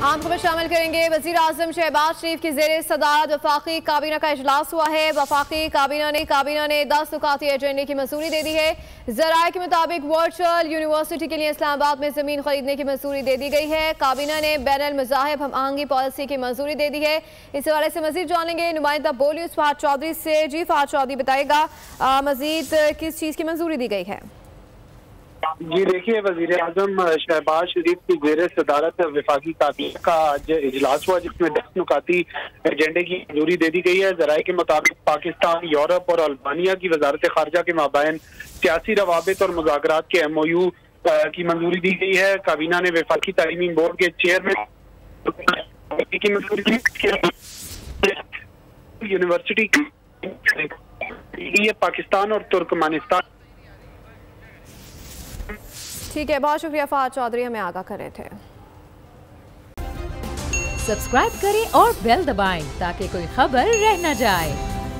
आम खबर शामिल करेंगे। वज़ीर आज़म शहबाज शरीफ की ज़ेर सदारत वफाकी काबीना का इजलास हुआ है। वफाकी काबीना ने 10 नुकाती एजेंडे की मंजूरी दे दी है। ज़राए के मुताबिक वर्चुअल यूनिवर्सिटी के लिए इस्लामाबाद में ज़मीन खरीदने की मंजूरी दे दी गई है। काबीना ने बैनुल मज़ाहिब हम आहंगी पॉलिसी की मंजूरी दे दी है। इस हवाले से मजीद जानेंगे नुमाइंदा बोली फहद चौधरी से। जी फहद चौधरी बताएगा मजीद किस चीज़ की मंजूरी दी गई है? जी देखिए, वज़ीर आज़म शहबाज शरीफ की ज़ेर सदारत वफाकी काबीना का आज इजलास हुआ, जिसमें 10 नुकाती एजेंडे की मंजूरी दे दी गई है। ज़राए के मुताबिक पाकिस्तान, यूरोप और अल्बानिया की वजारत खारजा के माबैन सियासी रवाबित और मुज़ाकरात के MOU की मंजूरी दी गई है। काबीना ने वफाकी तालीमी बोर्ड के चेयरमैन की मंजूरी यूनिवर्सिटी पाकिस्तान और तुर्कमानिस्तान। ठीक है, बहुत शुक्रिया फहद चौधरी, हमें आगाह कर रहे थे। सब्सक्राइब करें और बेल दबाएं ताकि कोई खबर रह न जाए।